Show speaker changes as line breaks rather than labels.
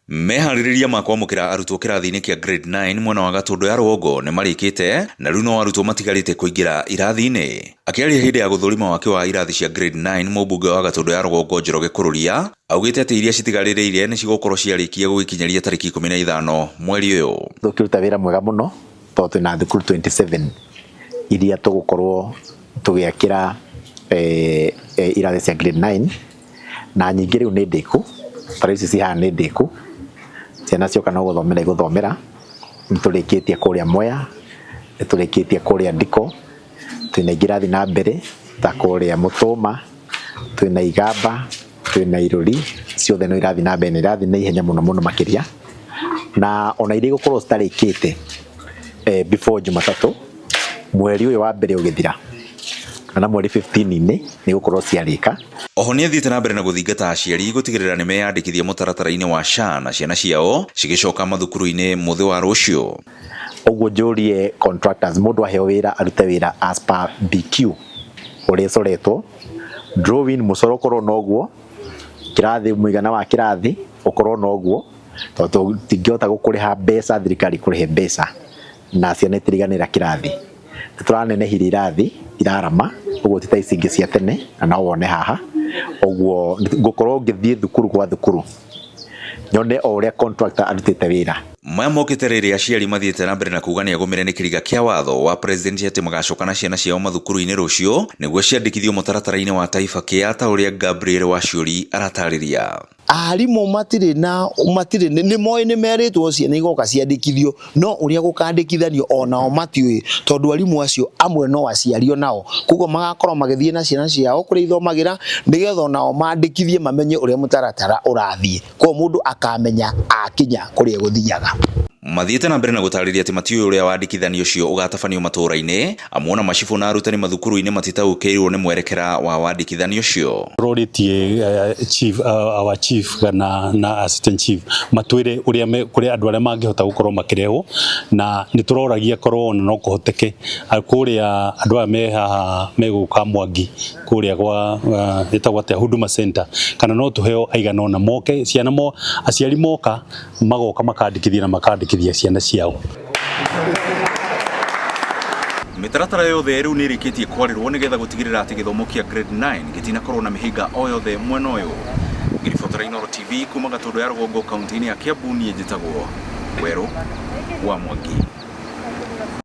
Meharĩrĩria ma kwamũkĩra arutwo kĩrathi-inĩ kĩa grade 9 mwena wa Gatũndũ ya Rũgongo nĩ marĩkĩte na rĩu no arutwo matigarĩte kũingĩra irathi-inĩ. Akĩaria hĩndĩ ya gũthũrima wake wa irathi cia grade 9, mũmbunge wa Gatũndũ ya Rũgongo Njoroge Kũrũria augĩte atĩ iria citigarĩrĩire nĩ cigũkorwo ciarĩkia gũgĩkinyaria tarĩki 15 mweri ũyũ.
Tũkĩruta wĩra mwega mũno tondũ twĩna thukuru 27 iria tũgũkorwo tũgĩakĩra irathi cia grade 9 na nyingĩ rĩu nĩ ndĩku, tarĩ ici cihana nĩ ndĩku, ciana cioka no gũthomera igũthomera. Nĩtũrĩkĩtie kũrĩa Mwea, nĩtũrĩkĩtie kũrĩa Ndiko, twĩna irathi na mbere ta kũrĩa Mũtũma, twĩna Igamba, twĩna Irũri, ciothe no irathi na mbere, irathi na ihenya mũno makĩria, na ona iria igũkorwo citarĩkĩte before Jumatatũ mweri ũyũ wa mbere ũgĩthira na mweri 15-inĩ nĩ gũkorwo ciarĩka.
Oho nĩ athiĩte na mbere na gũthingata aciari gũtigĩrĩra nĩ meyandĩkithia mũtaratara-inĩ wa SHA na ciana ciao cigĩcoka mathukuru-inĩ mũthĩ wa rũciũ.
Ũguo njũrie contractors, mũndũ aheo wĩra arute wĩra as per BQ ũrĩa ũcoretwo, drawing mũcoro ũkorwo noguo, kĩrathi mũigana wa kĩrathi ũkorwo noguo, tondũ tingĩhota gũkũrĩha mbeca, thirikari kũrĩhe mbeca na ciana itiriganĩra kĩrathi. Nĩtũranenehire irathi irarama, ũguo ti ta ici ingĩ cia tene, na no wone haha. Ũguo ngũkorwo ngĩthiĩ thukuru gwa thukuru nyone o ũrĩa contractor arutĩte wĩra.
Maya mokĩte rĩrĩa aciari mathiĩte na mbere na kuga nĩ agũmĩre nĩ kĩriga kĩa watho wa president atĩ magacoka na ciana ciao mathukuru-inĩ rũciũ nĩguo ciandĩkithio mũtaratara-inĩ wa Taifa Care ta ũrĩa Gabriel Waciuri aratarĩria.
Arimũ matirĩ nĩ moĩ nĩ merĩtwo ciana igoka ciandĩkithio, no ũrĩa gũkandĩkithanio onao matiũĩ, tondũ arimũ acio amwe no aciario nao, koguo magakorwo magĩthiĩ na ciana ciao kũrĩa ithomagĩra nĩgetha onao mandĩkithie mamenye ũrĩa mũtaratara ũrathiĩ, koguo mũndũ akamenya akinya kũrĩa gũthiaga.
Mathiĩte na mbere na gũtarĩria atĩ matiũĩ ũrĩa wandĩkithania ũcio ũgatabanio matũũra-inĩ, amwe na macibũ na arutani mathukuru-inĩ matitaũkĩirwo nĩ mwerekera wa wandĩkithania ũcio.
Rorĩtie our chief na assistant chief matwĩre ũrĩa kũrĩa andũ arĩa mangĩhota gũkorwo makĩrehwo, na nĩtũroragia korwo no kũhoteke kũrĩa andũ aya me haha megũka Mwangi kũrĩa gwa ĩtagwo atĩa Huduma Center, kana no tũheo aigana ona moke ciana aciari moka magoka makandĩkithia na makandĩkithia ciana ciao.
Mĩtaratara yothe rĩu nĩ ĩrĩkĩtie kwarĩrwo nĩgetha gũtigĩrĩra atĩ gĩthomo kĩa grade 9 gĩtinakorwo na mĩhĩnga o yothe mwena ũyũ. Ngĩribotera Inooro TV kuma Gatũndũ ya Rũgongo kaunti-inĩ ya Kiambu, niĩ njĩtagwo Werũ wa Mwangi.